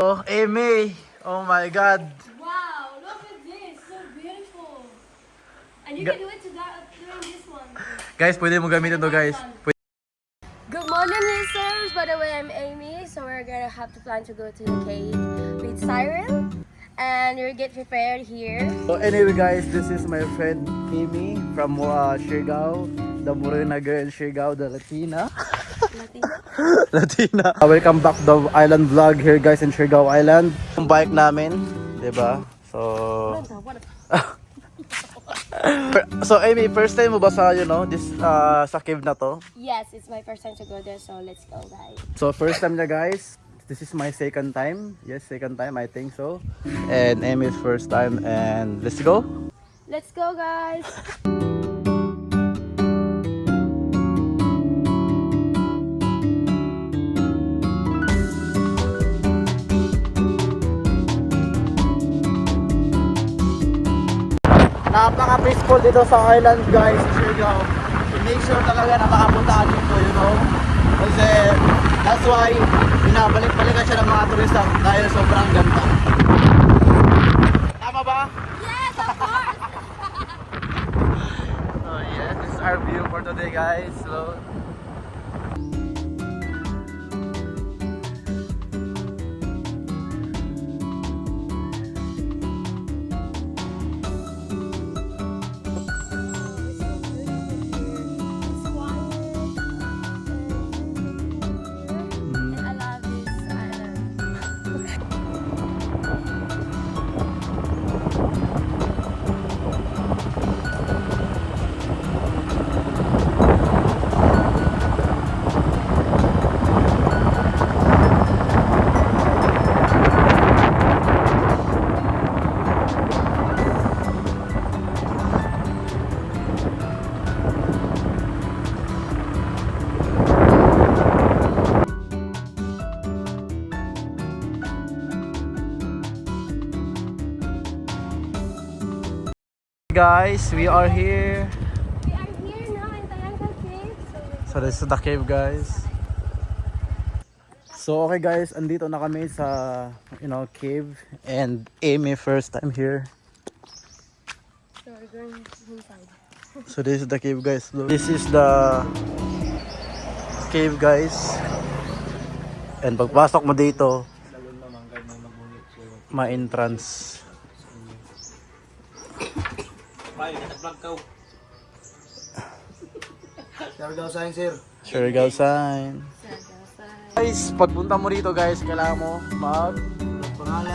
Oh, Amy! Oh my God! Wow, look at this. So beautiful. And you can do it during this one. Guys, pwede mo gamitin to guys. Good morning, listeners. By the way, I'm Amy. So we're gonna have to plan to go to the cave with Siren. And we'll get prepared here. So anyway guys, this is my friend Amy from Siargao. The Morena girl in Siargao, the Latina. Latina. Welcome back to the island vlog here guys in Siargao Island. Yung bike namin, 'di ba? So So Amy, first time mo ba sa this sa cave na to? Yes, it's my first time to go there. So let's go, guys. So first time niya guys. This is my second time. Yes, second time I think so. And Amy's first time and let's go. Let's go, guys. Napaka-peaceful dito sa island guys, Siargao. So make sure talaga na makapunta dito, Kasi that's why binabalik-balikan siya ng mga turista dahil sobrang ganda. Tama ba? Yes, of course. So yes, this is our view for today guys. So guys, we are here. We are here now in Tayangkal Cave. So this is the cave guys. So okay guys, andito na kami sa cave and Amy first time here. So we're going inside. So this is the cave guys. This is the cave guys. And pagpasok mo dito, ma-entrance. Siargao sign, sir. Siargao sign. Guys, pagpunta mo dito guys, kailangan mo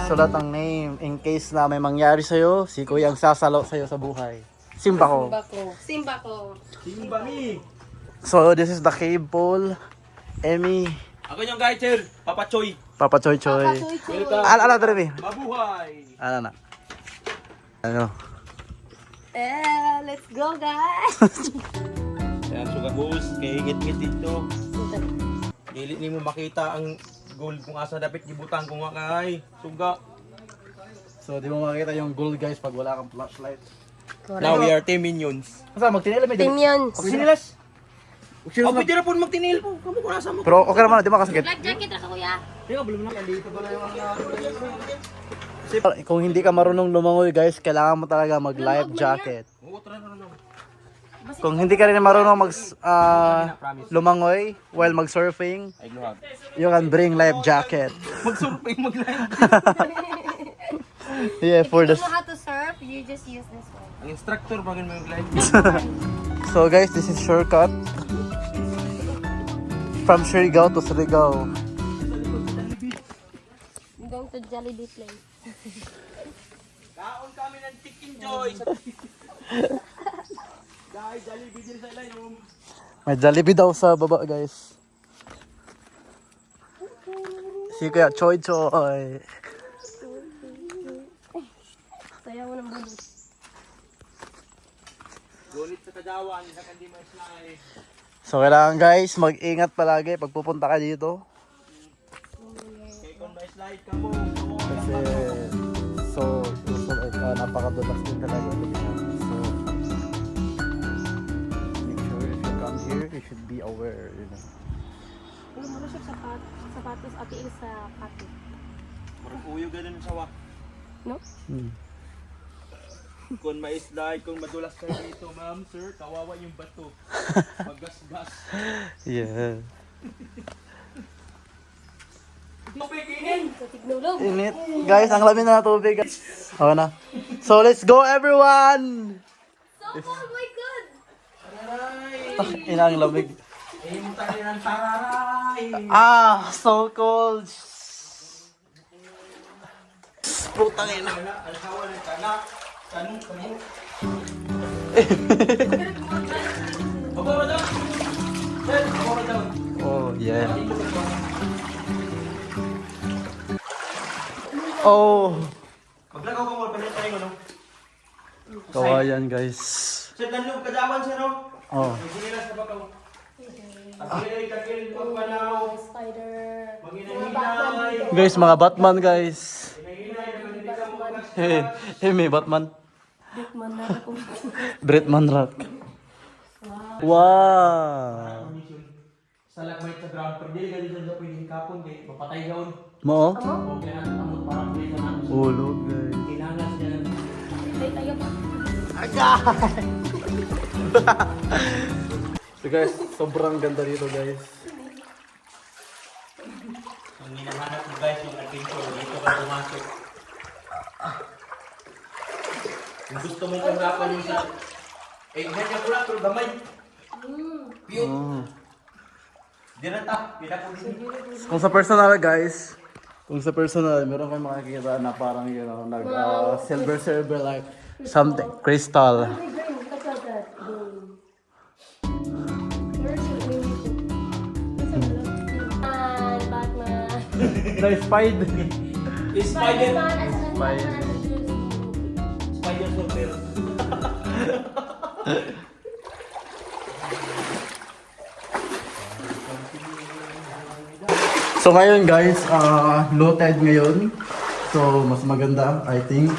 sulat ang name in case na may mangyari sa'yo, si Kuya ang sasalo sa'yo sa buhay. Simba ko. Simba ko. Simba mi. So this is the cave pool. Amy. Ako yung guide, sir. Papa Choy. Papa Choy Choy. Welcome. Ano Trevi? Mabuhay. Ano na? Ano? Let's go, guys. Yan, suga goals. Kaya ngit-ngit dito. Ilit ni mo makita ang gold kung asa dapat gibutang kung wakay. Suga. So di mo makita yung gold guys pag wala kang flashlight. Now we are team minions. Asa magtinil may Team yun. Sinilas. Oh, pwede na po magtinil po. Kamu kung nasa mo. Pero okay naman, di makasakit. Life jacket ako, kuya. Teka, bulong na. Dito pala yung Kung hindi ka marunong lumangoy guys, kailangan mo talaga mag life jacket. Oo, tara na. Kung hindi ka rin marunong lumangoy while mag-surfing, Ay, gluhag. you can bring life jacket. Mag-surfing, mag-live. Yeah, for If you this. don't know how to surf, you just use this one. Ang instructor bagay mag-live. So guys, this is shortcut from Siargao to Surigao. I'm going to Jollibee place. Kaon kami ng Chicken Joy. Guys, Jollibee din sa ilalim. May Jollibee daw sa baba guys. Si Kuya Choy Choy. Sayaw ng bulot. Gulit sa kadawan, hindi na kandi ma-slide. So kailangan guys, mag-ingat palagi pag pupunta ka dito. Okay, kung ma-slide ka mo. Kasi napakadulas din talaga. So make sure if you come here, you should be aware, Wala mo siya sapatos ati sa pati. Uyo ganun sa wa. No? Hmm. Kung ma-slide, kung madulas kayo dito, ma'am, sir, kawawa yung bato. Magasgas. Yeah. Mapigingin! Sa tignolog. Init. Guys, ang lamig na ng tubig. Okay na. So, let's go everyone! So cold, my God! Inang lamig. Ayun tayo ng tararay! Ah, so cold. Putang ina. Alkawa ng tanak. Tanong, tanong. Baba mo daw! Sir, baba mo daw! Oh, yeah. Oh, Maglagaw ka mo, palit tayo no? kawayan guys. Sir, nanlog kadawan sir no? Oh. Sinilas na ba ka mo? Tagilid, pagpanaw. Spider. Manginahinay. Guys, mga Batman guys. Hinahinay, nagandili ka mo gas. Hey, may Batman. Bitman na ako. Bretman Rock. Wow. Sa lagmay sa ground, pero dili ka dito sa pwedeng kapon, kaya mapatay gawon. Mo? O kaya natamot parang pwede na namin. Ulog guys. Kinanas niya lang. Ay, tayo pa. So guys, sobrang ganda dito guys. Ang hinahanap mo guys, yung adventure, dito ka pumasok. Kung gusto mong panggapan yung sa... Eh, ganyan ko lang, pero gamay. Piyok. Oh. Di na ta, pinako din. Kung sa personal guys, kung sa personal, meron kayong makikita na parang nag silver like something crystal. My brain, look at that. Where's your animation? Batman. Nice spider. Spider. Spider-Man as an Spider. Spider soldier. So ngayon guys, low tide ngayon. So mas maganda, I think.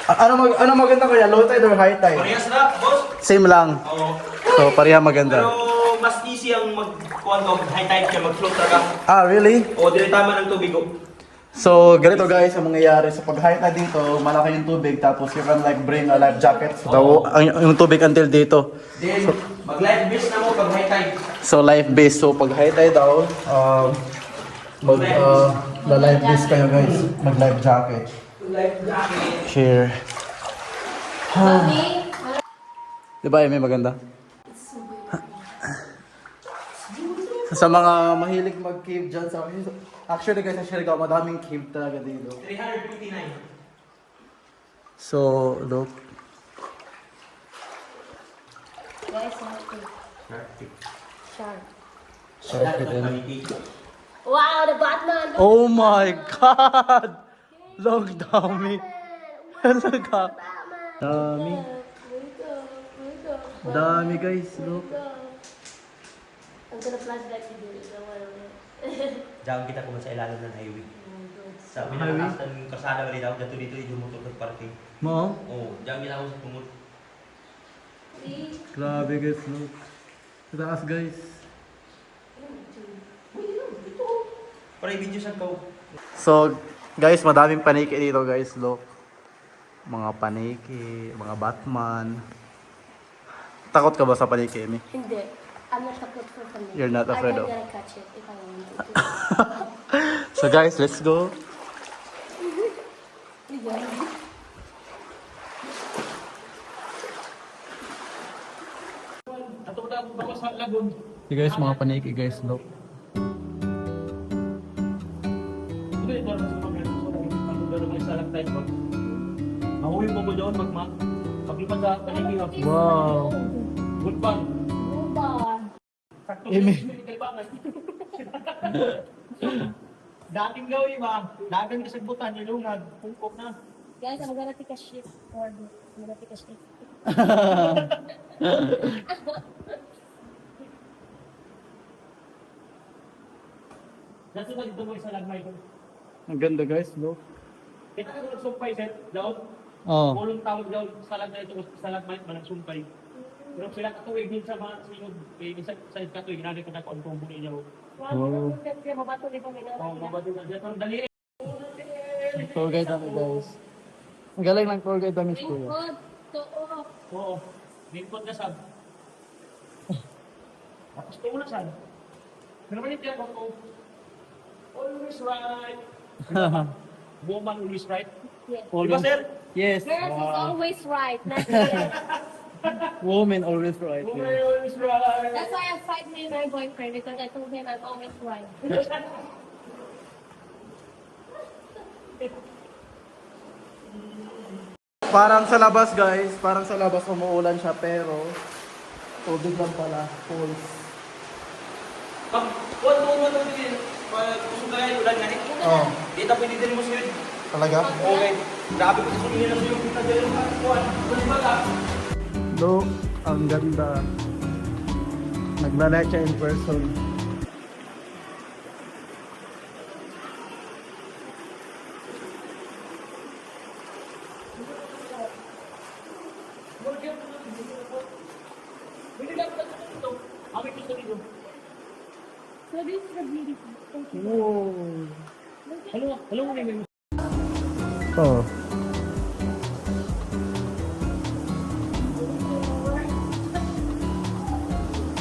Ano maganda kaya? Low tide or high tide? Parehas na, boss. Same lang. Oo. So pareha maganda. Pero mas easy ang mag-kuhan ka, high tide ka, mag-float ka. Ah, really? O, dili tama ng tubig. So ganito guys, ang mangyayari sa pag high tide dito, malaki yung tubig tapos you can like bring a life jacket. So yung tubig until dito. Then, mag-life base na mo pag high tide. So life base. So pag high tide daw, life base kayo guys. Mag life jacket. Life jacket. Here. Bobby. Diba may maganda? Sa mga mahilig mag-cave dyan sa actually guys, sa Siargao, madaming cave talaga dito. 359. So, look. Guys, shark. Shark Lahat din. ng pamiti. Wow, the Batman. Oh my God! Look, dami. Look, Batman. dami. Dami guys, look. I'm gonna flashback to do it. Don't worry. Diyan kita kung sa ilalim ng highway. Sa pinakataas ng kasada bali daw, dito yung motor ng parking. Mo? Oo, diyan kita ako sa tumot. See? Grabe guys, look. Sa taas guys. Para i-video sa ko. So, guys, madaming paniki dito guys, look. Mga paniki, mga Batman. Takot ka ba sa paniki, Amy? Hindi. I'm not takot for something. You're not afraid I'm of- gonna catch it if I want to. So guys, let's go. Hey guys, mga paniki guys, look. Mahuwi mo mo doon paglipat sa panikiwag. Wow. Good bang. Amy. Dating gawin ba? Dagang kasagbutan, nilungag, pungkok na. Guys, I'm gonna take a shit. I'm gonna take a shit. Dito na dito mo isa lagmay ko. Ang ganda guys, look. Kita ka doon sumpay set, daw. Oh. Pulong tawag daw sa lagmay ito, sa lagmay, malang sumpay. Pero sila katuwig din sa mga sinod, isa sa katuwig, nari ko na kung bumbuli niya. Wow, kaya mabato ni Pamela. Oh, mabato na dyan. Dali Tour guide namin guys. Ang galing ng tour guide namin kuya. Good. To off. Oo. Lingkod na saan? Gusto mo na saan? Ano naman yung tiyatong ko? Always right. Woman always right. Yes. Diba, sir? Yes. Girls is always right. Not yes. Woman always right. Woman Yeah. always right. That's why I fight with my boyfriend because I told him I'm always right. Parang sa labas guys, parang sa labas umuulan siya pero tubig lang pala, falls. Huwag mo din. Pag gusto tayo, ulan nga eh. Oh, Dito pwede din mo siya. talaga? Okay. Grabe ko gusto niya lang yung kita dyan yung kuwan. Kung baga. Look, ang ganda. Naglalat siya in person. So this is the beautiful. Wow. Hello mo na Oh.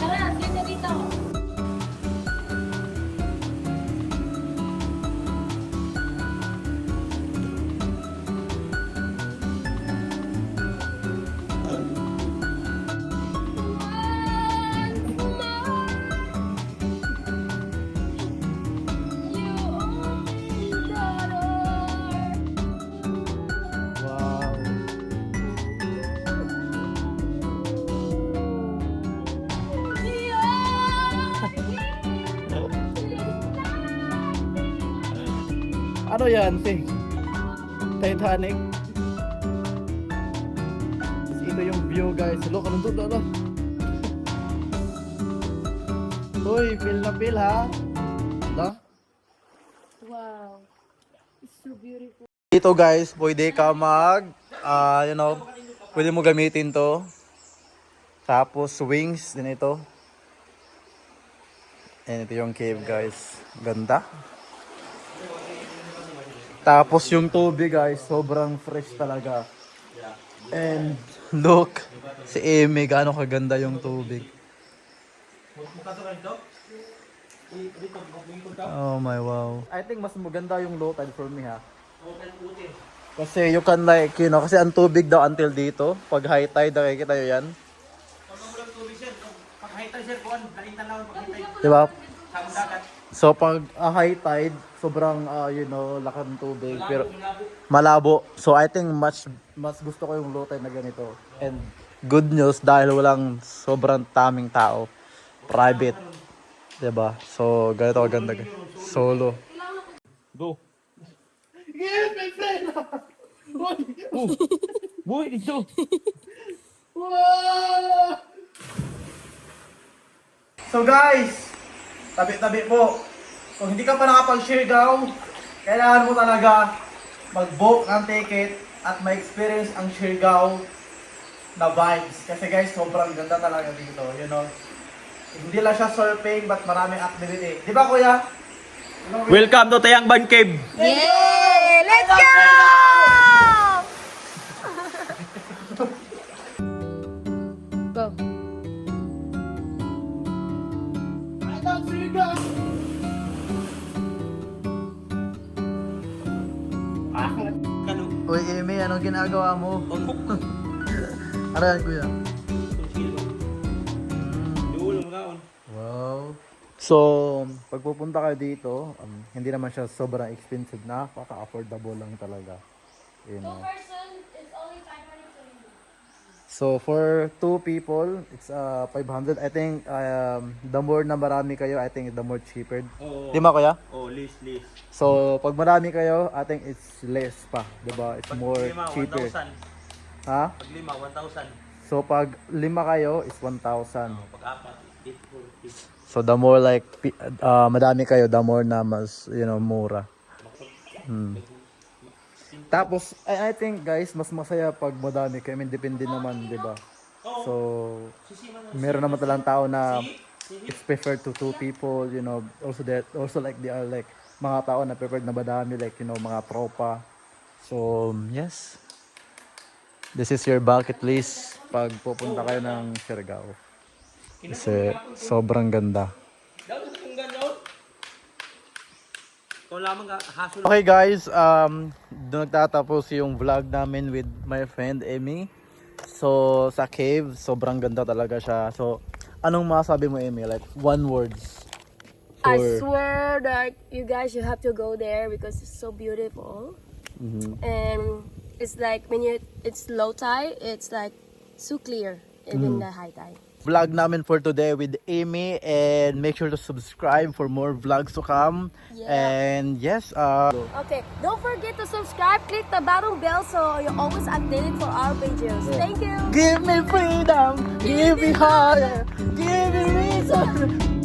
Tara, sige dito. Wow. Ano yan, Sing? Titanic? Ito yung view guys. Look, anong doon, ano? Uy, feel na feel ha? Da? Wow. It's so beautiful. Dito guys, pwede ka pwede mo gamitin to. Tapos wings din ito. And ito yung cave guys. Ganda. Tapos yung tubig guys, sobrang fresh talaga. And look, si Amy, gaano kaganda yung tubig. Oh my wow. I think mas maganda yung low tide for me ha. Kasi you can kasi ang tubig daw until dito. Pag high tide, nakikita nyo yan. Pag high tide, sir, kuwan. Nakita lang pag high tide. Diba? Sa dagat. So pag high tide, sobrang laki ng tubig pero malabo. So I think mas gusto ko yung low tide na ganito. And good news dahil walang sobrang taming tao. Private. 'Di ba? So ganito kaganda. Solo. Go. Yes, my friend! Boy, dito! So guys, tabi-tabi po. Kung hindi ka pa nakapag-Siargao, kailangan mo talaga mag-book ng ticket at ma-experience ang Siargao na vibes. Kasi guys, sobrang ganda talaga dito, Hindi lang siya surfing, but maraming activity. Di ba kuya? Welcome to Tayangban Cave. Yay! Let's go! Go. I love Siargao! Uy, Amy, anong ginagawa mo? Ano yan, kuya? Wow. So, pag pupunta kayo dito, hindi naman siya sobrang expensive na, napaka-affordable lang talaga. Person is only 500. So, for 2 people, it's 500. I think the more na marami kayo, I think the more cheaper. Oo. Di ba, kuya? Oh, list. So, pag marami kayo, I think it's less pa. Diba? It's more Lima, cheaper. 1,000. Ha? Pag lima, 1,000. So, pag 5 kayo, is 1,000. Pag apat, 840. So the more madami kayo, the more na mas, mura. Tapos, I think guys, mas masaya pag madami kayo. I mean, depende naman, di ba? So, meron naman talang tao na it's preferred to 2 people, also like they are like mga tao na preferred na madami, like, mga tropa. So, yes. This is your bucket list pag pupunta kayo ng Siargao. Kasi sobrang ganda. Daw sa tunggan daw. Ito lamang ka hasul. Okay guys, doon nagtatapos yung vlog namin with my friend Amy. So, sa cave, sobrang ganda talaga siya. So, anong masabi mo, Amy? Like, one words. I swear that you guys, you have to go there because it's so beautiful. And it's like when it's low tide, it's like so clear, even the high tide. Vlog namin for today with Amy, and make sure to subscribe for more vlogs to come. Yeah. And yes, Okay, don't forget to subscribe, click the bottom bell so you're always updated for our videos. Thank you. give me freedom, give me higher, give me reason.